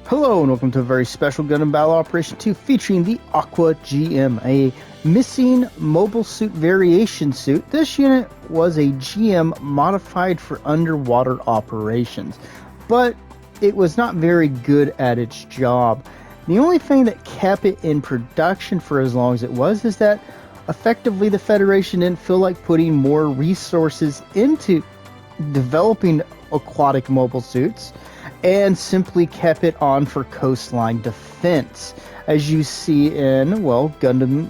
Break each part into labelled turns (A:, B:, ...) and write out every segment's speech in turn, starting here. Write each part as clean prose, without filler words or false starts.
A: Hello and welcome to a very special Gundam Battle Operation 2 featuring the Aqua GM, a missing mobile suit variation suit. This unit was a GM modified for underwater operations, but it was not very good at its job. The only thing that kept it in production for as long as it was is that effectively the Federation didn't feel like putting more resources into developing aquatic mobile suits, and simply kept it on for coastline defense, as you see in, well, Gundam,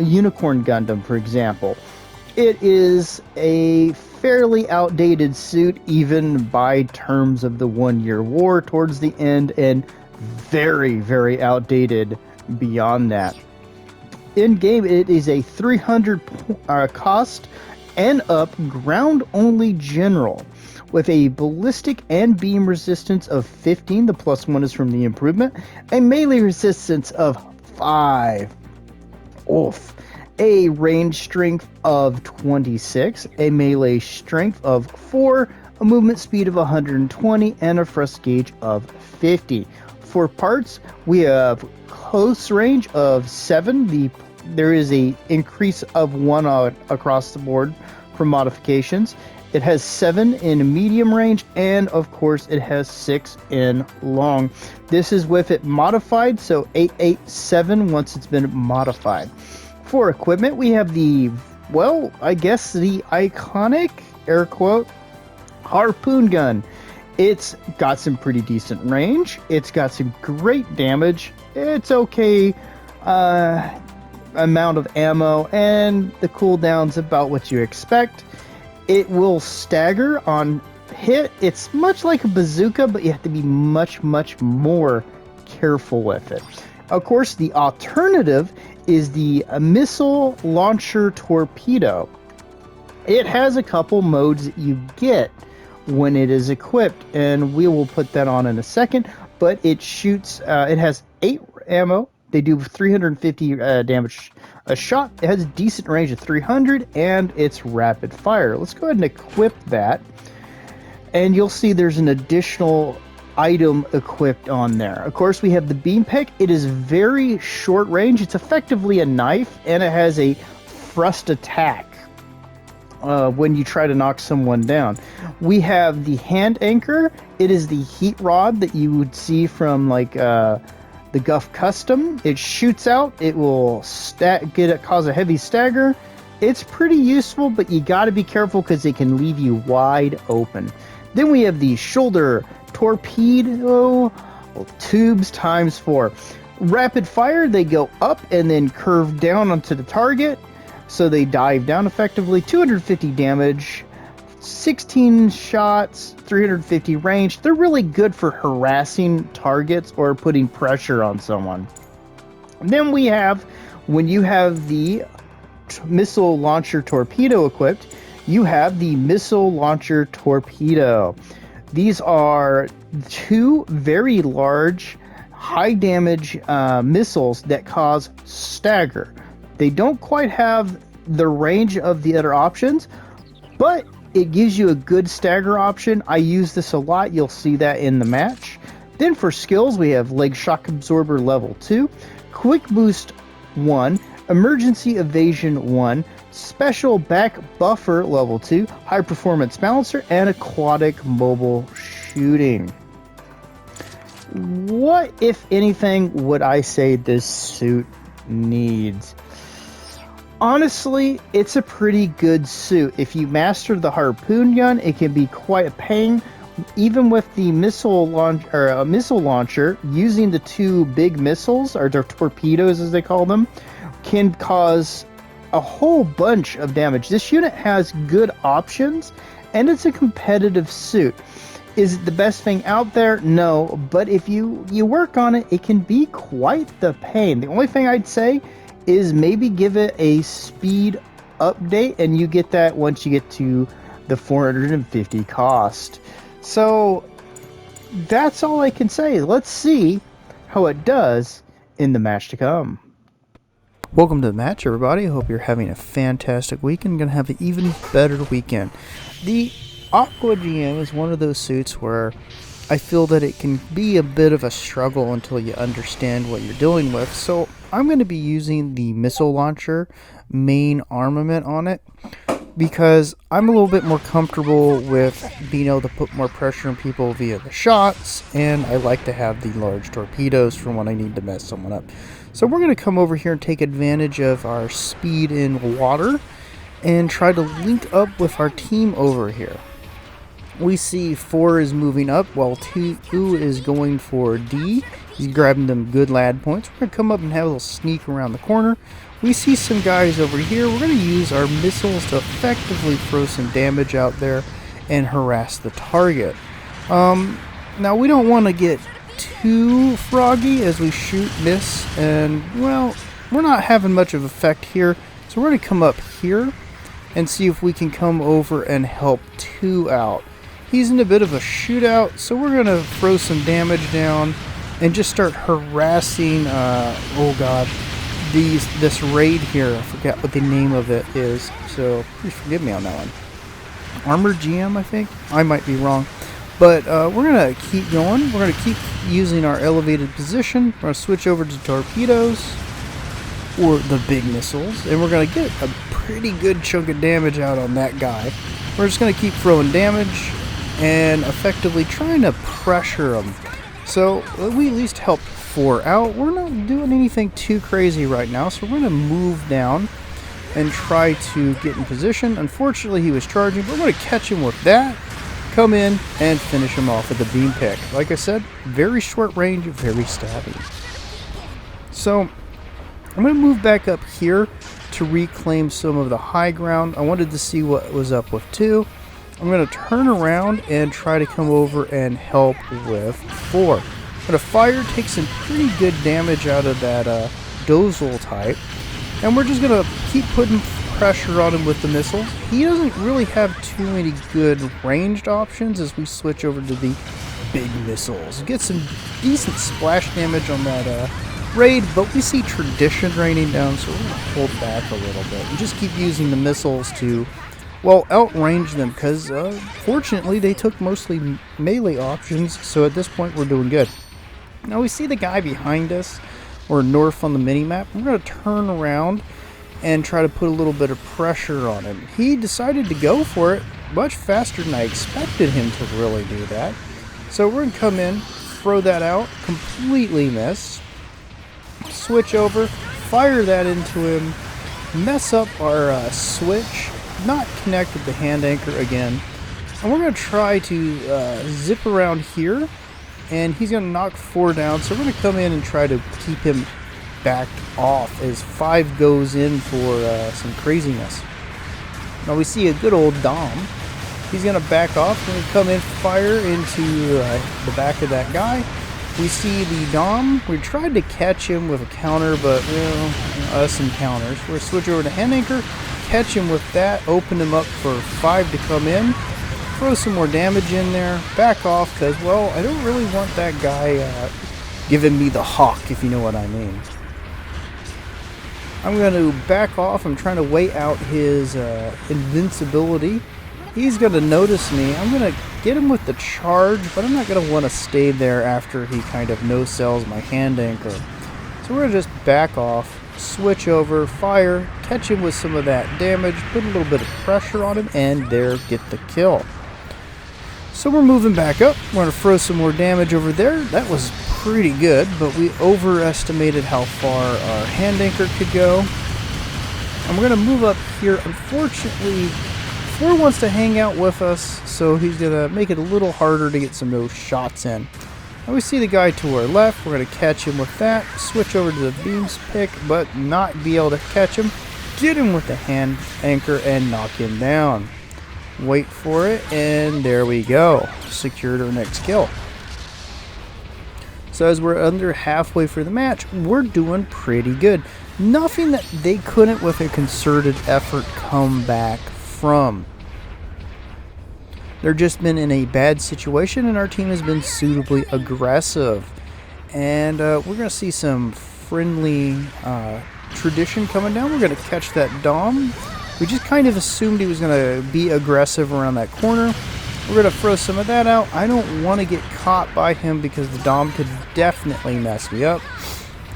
A: Unicorn Gundam, for example. It is a fairly outdated suit, even by terms of the 1 year war towards the end, and very, very outdated beyond that. In game, it is a 300 cost and up ground-only general, with a ballistic and beam resistance of 15, the +1 is from the improvement, a melee resistance of 5, oof, a range strength of 26, a melee strength of 4, a movement speed of 120, and a thrust gauge of 50. For parts, we have close range of 7, there is a increase of 1 across the board for modifications. It has 7 in medium range, and of course it has 6 in long. This is with it modified, so 887 once it's been modified. For equipment, we have the, well, I guess the iconic, air quote, harpoon gun. It's got some pretty decent range. It's got some great damage. It's okay amount of ammo, and the cooldown's about what you expect. It will stagger on hit. It's much like a bazooka, but you have to be much, much more careful with it. Of course, the alternative is the missile launcher torpedo. It has a couple modes that you get when it is equipped, and we will put that on in a second, but it shoots, it has 8 ammo. They do 350 damage a shot. It has a decent range of 300, and it's rapid fire. Let's go ahead and equip that, and you'll see there's an additional item equipped on there. Of course, we have the beam pick. It is very short range. It's effectively a knife, and it has a thrust attack when you try to knock someone down. We have the hand anchor. It is the heat rod that you would see from like the Guff Custom. It shoots out. It will cause a heavy stagger. It's pretty useful, but you got to be careful because it can leave you wide open. Then we have the shoulder torpedo tubes ×4. Rapid fire. They go up and then curve down onto the target, so they dive down effectively. 250 damage, 16 shots, 350 range. They're really good for harassing targets or putting pressure on someone. And then we have, when you have the missile launcher torpedo equipped, you have the missile launcher torpedo. These are 2 very large, high damage missiles that cause stagger. They don't quite have the range of the other options, but it gives you a good stagger option. I use this a lot. You'll see that in the match. Then for skills, we have Leg Shock Absorber level 2, Quick Boost 1, Emergency Evasion 1, Special Back Buffer level 2, High Performance Balancer, and Aquatic Mobile Shooting. What, if anything, would I say this suit needs? Honestly, it's a pretty good suit. If you master the harpoon gun, it can be quite a pain. Even with the missile launcher, using the 2 big missiles, or their torpedoes as they call them, can cause a whole bunch of damage. This unit has good options, and it's a competitive suit. Is it the best thing out there? No, but if you work on it, it can be quite the pain. The only thing I'd say is maybe give it a speed update, and you get that once you get to the 450 cost. So that's all I can say. Let's see how it does in the match to come. Welcome to the match, everybody. I hope you're having a fantastic weekend. Gonna have an even better weekend. The Aqua GM is one of those suits where I feel that it can be a bit of a struggle until you understand what you're dealing with. So I'm going to be using the missile launcher main armament on it, because I'm a little bit more comfortable with being able to put more pressure on people via the shots, and I like to have the large torpedoes for when I need to mess someone up. So we're going to come over here and take advantage of our speed in water and try to link up with our team over here. We see 4 is moving up while 2 is going for D. He's grabbing them good lad points. We're going to come up and have a little sneak around the corner. We see some guys over here. We're going to use our missiles to effectively throw some damage out there and harass the target. Now we don't want to get too froggy as we shoot, miss, and well, we're not having much of effect here. So we're going to come up here and see if we can come over and help 2 out. He's in a bit of a shootout, so we're going to throw some damage down and just start harassing, oh god, this raid here. I forgot what the name of it is, so please forgive me on that one. Armor GM, I think? I might be wrong. But we're going to keep going. We're going to keep using our elevated position. We're going to switch over to torpedoes, or the big missiles, and we're going to get a pretty good chunk of damage out on that guy. We're just going to keep throwing damage and effectively trying to pressure them. So we at least helped 4 out. We're not doing anything too crazy right now, so we're going to move down and try to get in position. Unfortunately, he was charging, but we're going to catch him with that, come in, and finish him off with a beam pick. Like I said, very short range, very stabby. So I'm going to move back up here to reclaim some of the high ground. I wanted to see what was up with 2. I'm going to turn around and try to come over and help with 4. I'm going to fire, take some pretty good damage out of that Dozle type. And we're just going to keep putting pressure on him with the missiles. He doesn't really have too many good ranged options as we switch over to the big missiles. Get some decent splash damage on that raid, but we see tradition raining down, so we're going to hold back a little bit and just keep using the missiles to, well, outrange them, because fortunately they took mostly melee options, so at this point we're doing good. Now we see the guy behind us, or north on the mini-map. We're going to turn around and try to put a little bit of pressure on him. He decided to go for it much faster than I expected him to really do that. So we're going to come in, throw that out, completely miss, switch over, fire that into him, mess up our switch, not connect with the hand anchor again, and we're going to try to zip around here, and he's going to knock 4 down, so we're going to come in and try to keep him backed off as 5 goes in for some craziness. Now we see a good old Dom. He's going to back off, we're going to come in, fire into the back of that guy. We see the Dom. We tried to catch him with a counter, but us and counters. We're going to switch over to hand anchor, catch him with that, open him up for 5 to come in, throw some more damage in there, back off, because, well, I don't really want that guy giving me the hawk, if you know what I mean. I'm going to back off. I'm trying to wait out his invincibility. He's going to notice me. I'm going to get him with the charge, but I'm not going to want to stay there after he kind of no-sells my hand anchor. So we're going to just back off, switch over, fire, catch him with some of that damage, put a little bit of pressure on him, and there, get the kill. So we're moving back up. We're going to throw some more damage over there. That was pretty good, but we overestimated how far our hand anchor could go. And we're going to move up here. Unfortunately, Thor wants to hang out with us, so he's going to make it a little harder to get some of those shots in. And we see the guy to our left. We're going to catch him with that, switch over to the beams pick, but not be able to catch him. Get him with the hand anchor and knock him down. Wait for it, and there we go. Secured our next kill. So as we're under halfway through the match, we're doing pretty good. Nothing that they couldn't, with a concerted effort, come back from. They've just been in a bad situation, and our team has been suitably aggressive. And we're going to see some friendly tradition coming down. We're going to catch that Dom. We just kind of assumed he was going to be aggressive around that corner. We're going to throw some of that out. I don't want to get caught by him because the Dom could definitely mess me up.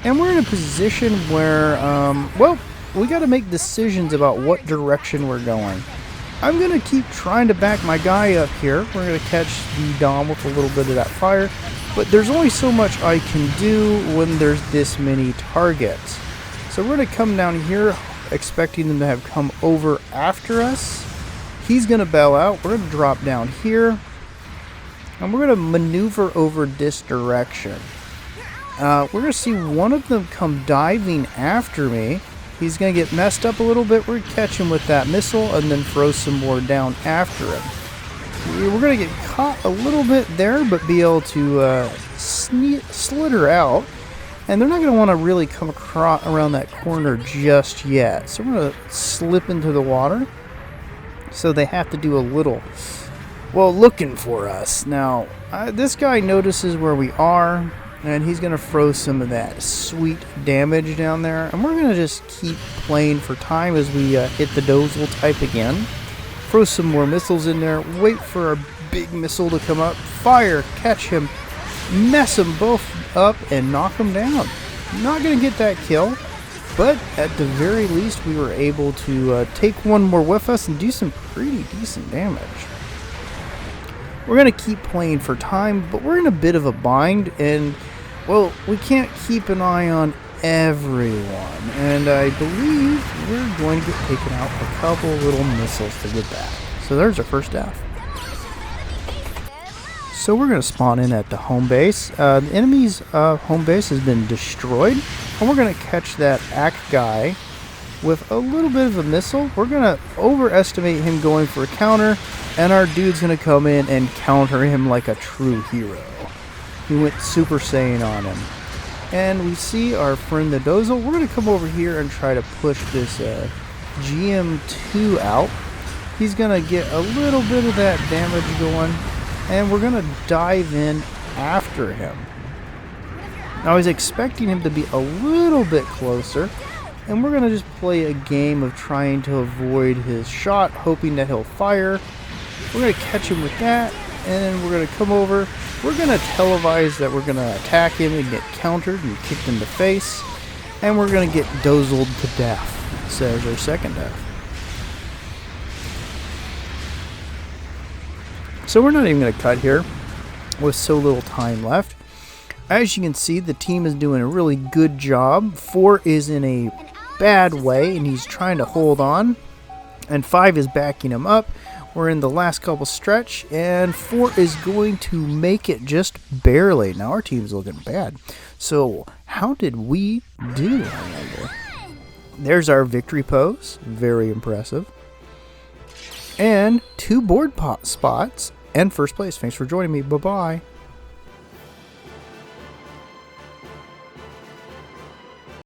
A: And we're in a position where, well, we got to make decisions about what direction we're going. I'm going to keep trying to back my guy up here. We're going to catch the Dom with a little bit of that fire. But there's only so much I can do when there's this many targets. So we're going to come down here expecting them to have come over after us. He's going to bail out. We're going to drop down here. And we're going to maneuver over this direction. We're going to see one of them come diving after me. He's going to get messed up a little bit. We're going to catch him with that missile and then throw some more down after him. We're going to get caught a little bit there, but be able to slither out. And they're not going to want to really come across around that corner just yet. So we're going to slip into the water. So they have to do a little, well, looking for us. Now, this guy notices where we are, and he's going to throw some of that sweet damage down there. And we're going to just keep playing for time as we hit the Dozel type again. Throw some more missiles in there. Wait for a big missile to come up. Fire, catch him, mess them both up, and knock them down. Not going to get that kill. But at the very least, we were able to take one more with us and do some pretty decent damage. We're going to keep playing for time, but we're in a bit of a bind, and, well, we can't keep an eye on everyone. And I believe we're going to get taken out a couple little missiles to get back. So there's our first death. So we're going to spawn in at the home base. The enemy's home base has been destroyed. And we're going to catch that Aqua guy with a little bit of a missile. We're going to overestimate him going for a counter. And our dude's going to come in and counter him like a true hero. He went Super Saiyan on him. And we see our friend the Dozel. We're going to come over here and try to push this GM2 out. He's going to get a little bit of that damage going. And we're going to dive in after him. Now I was expecting him to be a little bit closer. And we're going to just play a game of trying to avoid his shot, hoping that he'll fire. We're going to catch him with that. And we're going to come over. We're going to televise that we're going to attack him and get countered and kicked in the face. And we're going to get dozeled to death. So there's our second death. So we're not even going to cut here with so little time left. As you can see, the team is doing a really good job. 4 is in a bad way, and he's trying to hold on. And 5 is backing him up. We're in the last couple stretch, and 4 is going to make it just barely. Now our team's looking bad. So how did we do, I wonder? There's our victory pose. Very impressive. And 2 board spots and first place. Thanks for joining me. Bye-bye.